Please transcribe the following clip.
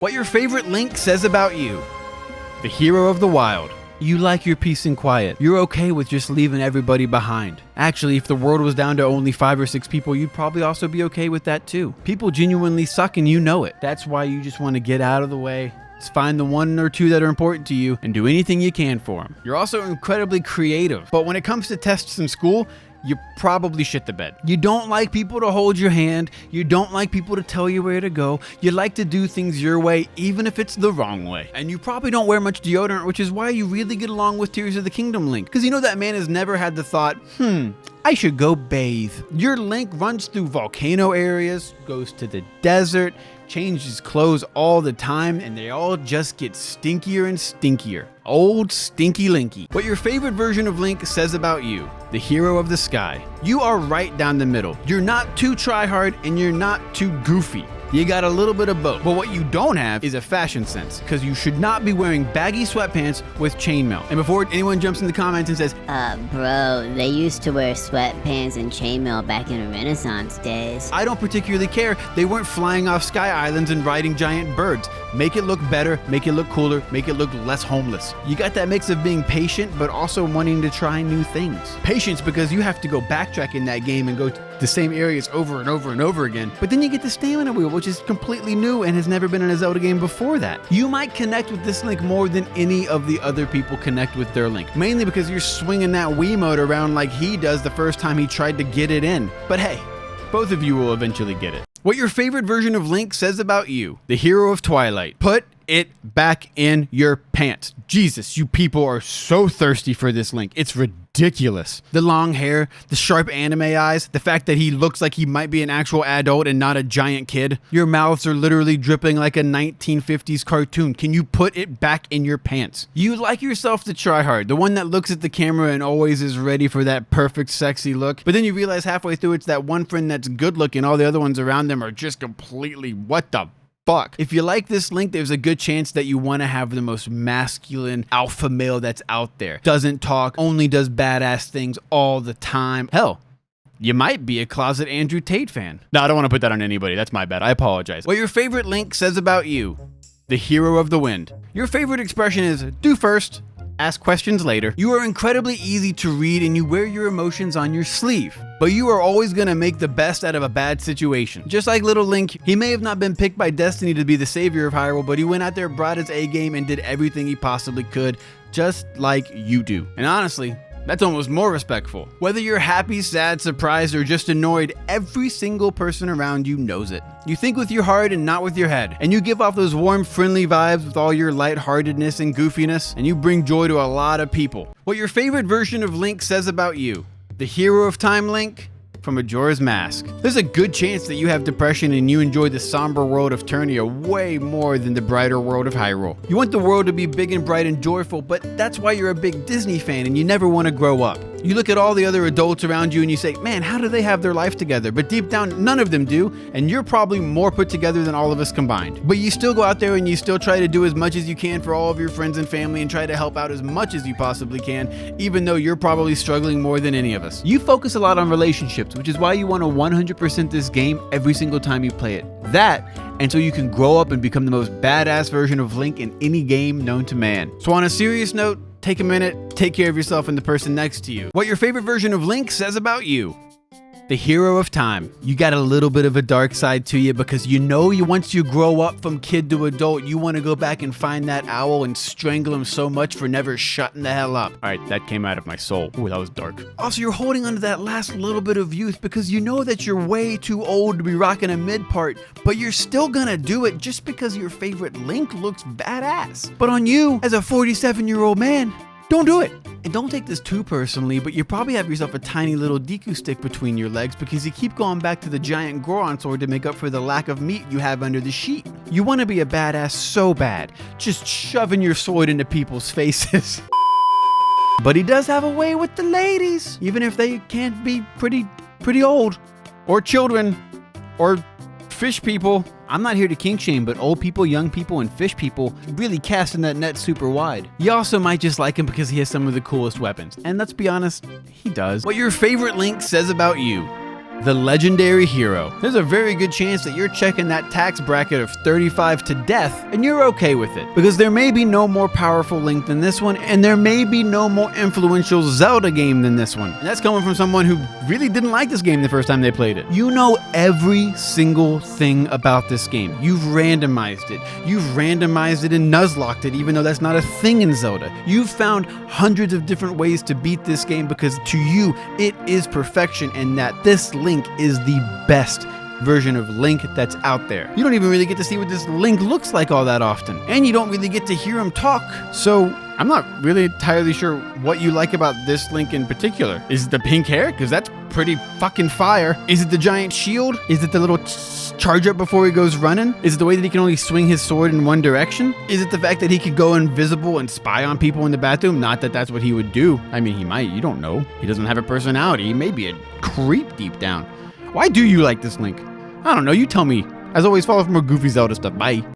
What your favorite Link says about you. The hero of the wild. You like your peace and quiet. You're okay with just leaving everybody behind. Actually, if the world was down to only 5 or 6 people, you'd probably also be okay with that too. People genuinely suck and you know it. That's why you just want to get out of the way. Just find the 1 or 2 that are important to you and do anything you can for them. You're also incredibly creative, but when it comes to tests in school, you probably shit the bed. You don't like people to hold your hand. You don't like people to tell you where to go. You like to do things your way, even if it's the wrong way. And you probably don't wear much deodorant, which is why you really get along with Tears of the Kingdom Link. Because you know that man has never had the thought, I should go bathe. Your Link runs through volcano areas, goes to the desert, changes clothes all the time, and they all just get stinkier and stinkier. Old stinky Linky. What your favorite version of Link says about you. The hero of the sky. You are right down the middle. You're not too try-hard and you're not too goofy. You got a little bit of both. But what you don't have is a fashion sense, because you should not be wearing baggy sweatpants with chainmail. And before anyone jumps in the comments and says, bro, they used to wear sweatpants and chainmail back in the Renaissance days. I don't particularly care. They weren't flying off sky islands and riding giant birds. Make it look better, make it look cooler, make it look less homeless. You got that mix of being patient, but also wanting to try new things. Patience because you have to go backtrack in that game and go to the same areas over and over and over again. But then you get the stamina wheel, which is completely new and has never been in a Zelda game before that. You might connect with this Link more than any of the other people connect with their Link, mainly because you're swinging that Wiimote around like he does the first time he tried to get it in. But hey, both of you will eventually get it. What your favorite version of Link says about you. The hero of Twilight. Put it back in your pants. Jesus, you people are so thirsty for this Link. It's ridiculous. The long hair, the sharp anime eyes, the fact that he looks like he might be an actual adult and not a giant kid. Your mouths are literally dripping like a 1950s cartoon. Can you put it back in your pants? You like yourself the tryhard, the one that looks at the camera and always is ready for that perfect sexy look. But then you realize halfway through it's that one friend that's good looking, all the other ones around them are just completely what the fuck. If you like this Link, there's a good chance that you want to have the most masculine alpha male that's out there. Doesn't talk, only does badass things all the time. Hell, you might be a closet Andrew Tate fan. No, I don't want to put that on anybody. That's my bad. I apologize. What your favorite Link says about you. The hero of the wind. Your favorite expression is do first, ask questions later. You are incredibly easy to read and you wear your emotions on your sleeve. But you are always going to make the best out of a bad situation. Just like little Link, he may have not been picked by destiny to be the savior of Hyrule, but he went out there, brought his A game, and did everything he possibly could, just like you do. And honestly, that's almost more respectful. Whether you're happy, sad, surprised, or just annoyed, every single person around you knows it. You think with your heart and not with your head, and you give off those warm, friendly vibes with all your lightheartedness and goofiness, and you bring joy to a lot of people. What your favorite version of Link says about you. The hero of time Link from Majora's Mask. There's a good chance that you have depression and you enjoy the somber world of Ternia way more than the brighter world of Hyrule. You want the world to be big and bright and joyful, but that's why you're a big Disney fan and you never want to grow up. You look at all the other adults around you and you say, man, how do they have their life together? But deep down, none of them do, and you're probably more put together than all of us combined. But you still go out there and you still try to do as much as you can for all of your friends and family and try to help out as much as you possibly can, even though you're probably struggling more than any of us. You focus a lot on relationships, which is why you want to 100% this game every single time you play it. That, and so you can grow up and become the most badass version of Link in any game known to man. So on a serious note, take a minute, take care of yourself and the person next to you. What your favorite version of Link says about you. The hero of time. You got a little bit of a dark side to you because you know once you grow up from kid to adult, you want to go back and find that owl and strangle him so much for never shutting the hell up. All right, that came out of my soul. Ooh, that was dark. Also, you're holding onto that last little bit of youth because you know that you're way too old to be rocking a mid part, but you're still gonna do it just because your favorite Link looks badass. But on you, as a 47-year-old man, don't do it. And don't take this too personally, but you probably have yourself a tiny little Deku stick between your legs because you keep going back to the giant Goron sword to make up for the lack of meat you have under the sheet. You want to be a badass so bad, just shoving your sword into people's faces. But he does have a way with the ladies, even if they can't be pretty old, or children, or fish people. I'm not here to kink shame, but old people, young people, and fish people really casting that net super wide. You also might just like him because he has some of the coolest weapons. And let's be honest, he does. What your favorite Link says about you. the legendary hero. There's a very good chance that you're checking that tax bracket of 35 to death, and you're okay with it. Because there may be no more powerful Link than this one, and there may be no more influential Zelda game than this one. And that's coming from someone who really didn't like this game the first time they played it. You know every single thing about this game. You've randomized it. You've randomized it and nuzlocked it, even though that's not a thing in Zelda. You've found hundreds of different ways to beat this game because to you, it is perfection, and that this Link is the best version of Link that's out there. You don't even really get to see what this Link looks like all that often, and you don't really get to hear him talk. So I'm not really entirely sure what you like about this Link in particular. Is it the pink hair? Because that's pretty fucking fire. Is it the giant shield? Is it the little charge up before he goes running? Is it the way that he can only swing his sword in one direction? Is it the fact that he could go invisible and spy on people in the bathroom? Not that that's what he would do. I mean, he might. You don't know. He doesn't have a personality. He may be a creep deep down. Why do you like this Link? I don't know. You tell me. As always, follow for more goofy Zelda stuff. Bye.